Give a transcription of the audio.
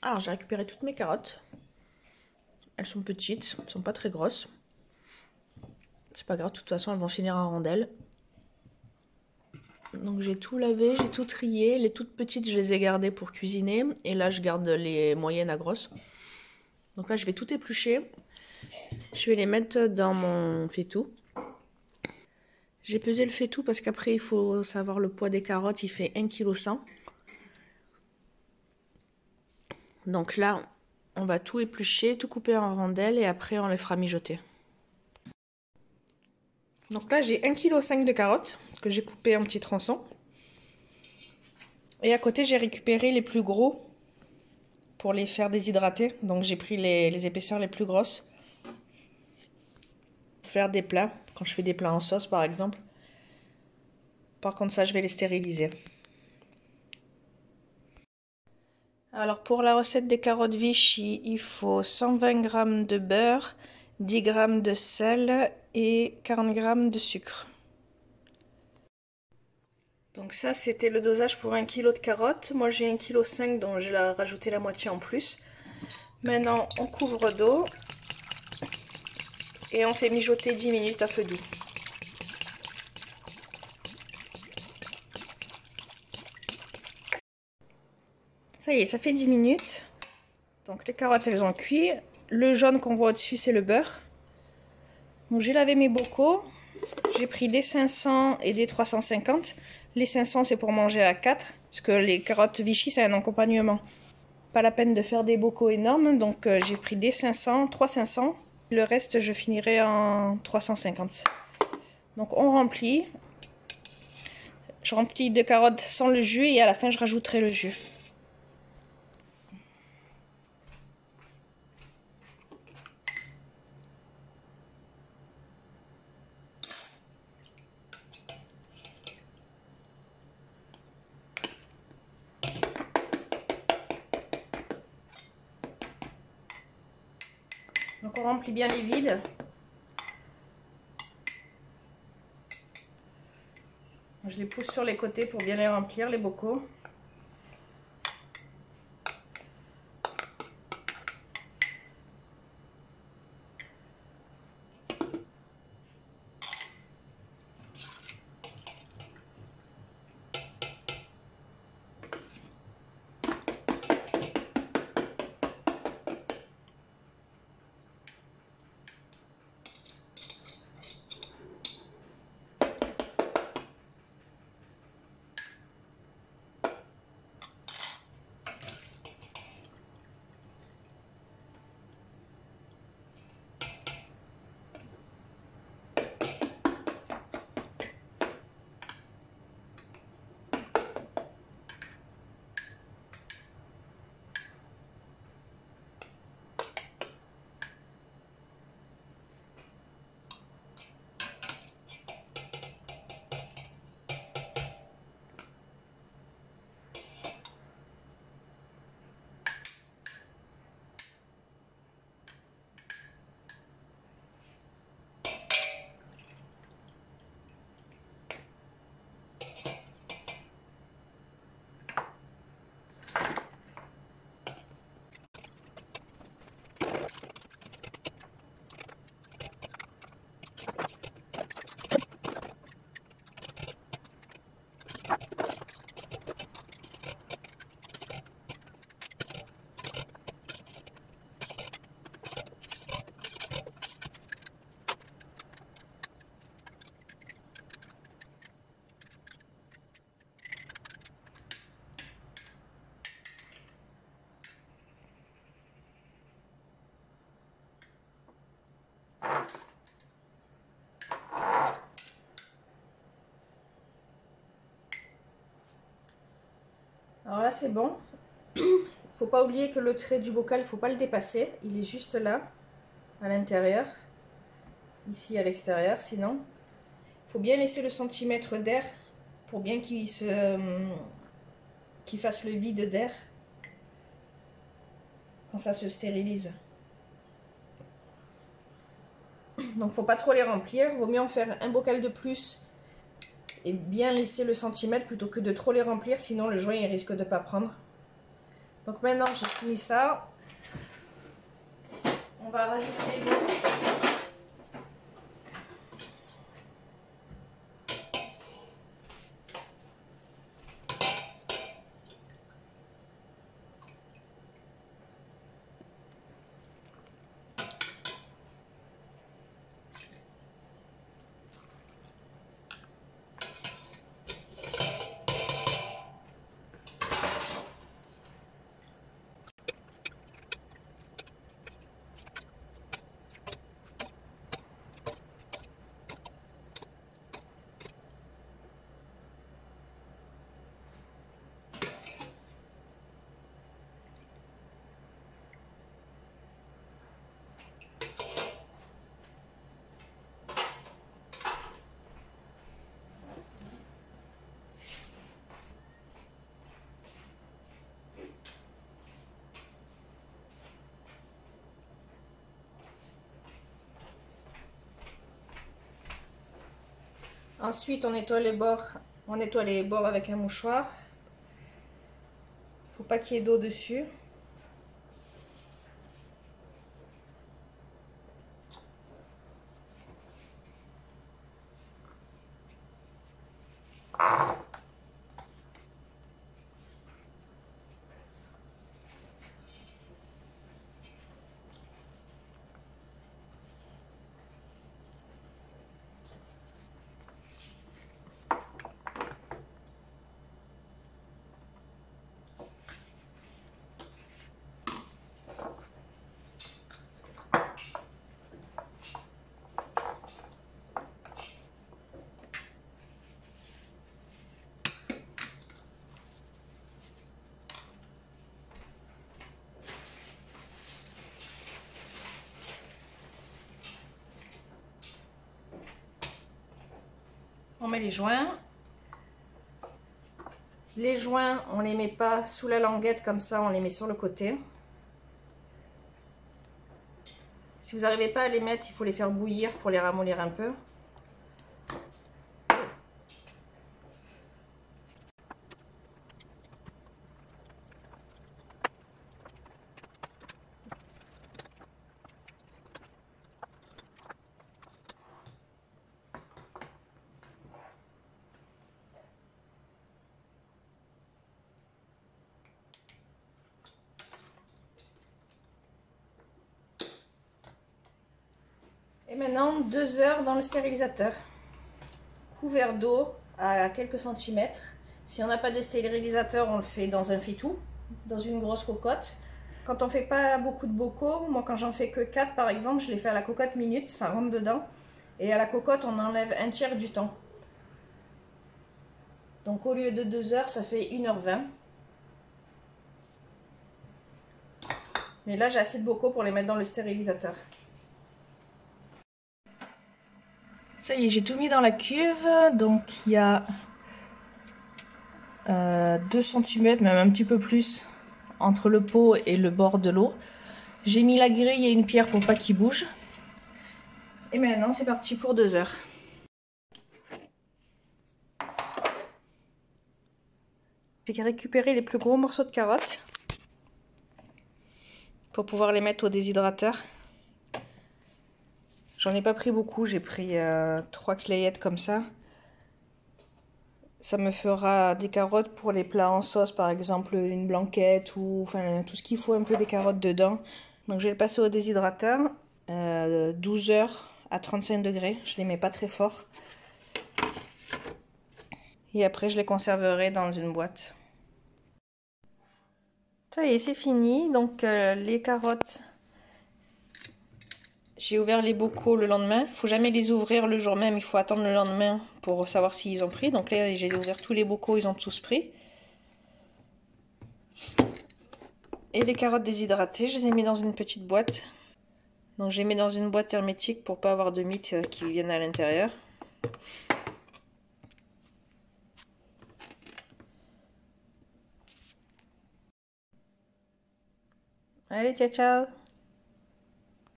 Alors j'ai récupéré toutes mes carottes. Elles sont petites, elles sont pas très grosses. C'est pas grave, de toute façon elles vont finir en rondelles. Donc j'ai tout lavé, j'ai tout trié. Les toutes petites je les ai gardées pour cuisiner. Et là je garde les moyennes à grosses. Donc là je vais tout éplucher. Je vais les mettre dans mon faitout. J'ai pesé le faitout parce qu'après il faut savoir le poids des carottes. Il fait 1,1 kg. Donc là on va tout éplucher, tout couper en rondelles et après on les fera mijoter. Donc là j'ai 1,5 kg de carottes que j'ai coupées en petits tronçons. Et à côté j'ai récupéré les plus gros pour les faire déshydrater. Donc j'ai pris les épaisseurs les plus grosses. Pour faire des plats, quand je fais des plats en sauce par exemple. Par contre ça je vais les stériliser. Alors pour la recette des carottes Vichy, il faut 120 g de beurre, 10 g de sel et 40 g de sucre. Donc ça c'était le dosage pour 1 kg de carottes. Moi j'ai 1,5 kg donc j'ai rajouté la moitié en plus. Maintenant on couvre d'eau et on fait mijoter 10 minutes à feu doux. Ça y est, ça fait 10 minutes. Donc les carottes elles ont cuit. Le jaune qu'on voit au-dessus c'est le beurre. Donc j'ai lavé mes bocaux. J'ai pris des 500 et des 350. Les 500 c'est pour manger à 4. Parce que les carottes Vichy c'est un accompagnement. Pas la peine de faire des bocaux énormes. Donc j'ai pris des 500, 3 500. Le reste je finirai en 350. Donc on remplit. Je remplis de carottes sans le jus et à la fin je rajouterai le jus. Donc on remplit bien les vides. Je les pousse sur les côtés pour bien les remplir, les bocaux. Alors là c'est bon. Faut pas oublier que le trait du bocal, il faut pas le dépasser. Il est juste là, à l'intérieur. Ici à l'extérieur, sinon. Il faut bien laisser le centimètre d'air pour bien qu'il fasse le vide d'air quand ça se stérilise. Donc faut pas trop les remplir. Vaut mieux en faire un bocal de plus et bien laisser le centimètre plutôt que de trop les remplir, sinon le joint il risque de pas prendre. Donc maintenant j'ai fini ça. On va rajouter l'eau. Ensuite, on nettoie les bords avec un mouchoir. Faut pas qu'il y ait d'eau dessus. On met les joints. Les joints, on les met pas sous la languette comme ça, on les met sur le côté. Si vous n'arrivez pas à les mettre, il faut les faire bouillir pour les ramollir un peu. Et maintenant 2 heures dans le stérilisateur, couvert d'eau à quelques centimètres. Si on n'a pas de stérilisateur, on le fait dans un fitou, dans une grosse cocotte. Quand on fait pas beaucoup de bocaux, moi quand j'en fais que 4 par exemple, je les fais à la cocotte minute, ça rentre dedans. Et à la cocotte, on enlève un tiers du temps. Donc au lieu de 2 heures, ça fait 1h20. Mais là, j'ai assez de bocaux pour les mettre dans le stérilisateur. Ça y est, j'ai tout mis dans la cuve. Donc il y a 2 cm, même un petit peu plus, entre le pot et le bord de l'eau. J'ai mis la grille et une pierre pour pas qu'il bouge. Et maintenant, c'est parti pour 2 heures. J'ai récupéré les plus gros morceaux de carottes pour pouvoir les mettre au déshydrateur. J'en ai pas pris beaucoup, j'ai pris 3 clayettes comme ça. Ça me fera des carottes pour les plats en sauce, par exemple une blanquette ou enfin tout ce qu'il faut un peu des carottes dedans. Donc je vais le passer au déshydrateur, 12 heures à 35 degrés, je les mets pas très fort. Et après je les conserverai dans une boîte. Ça y est, c'est fini. Donc les carottes, j'ai ouvert les bocaux le lendemain. Il ne faut jamais les ouvrir le jour même, il faut attendre le lendemain pour savoir s'ils ont pris. Donc là, j'ai ouvert tous les bocaux, ils ont tous pris. Et les carottes déshydratées, je les ai mis dans une petite boîte. Donc j'ai mis dans une boîte hermétique pour pas avoir de mites qui viennent à l'intérieur. Allez, ciao ciao!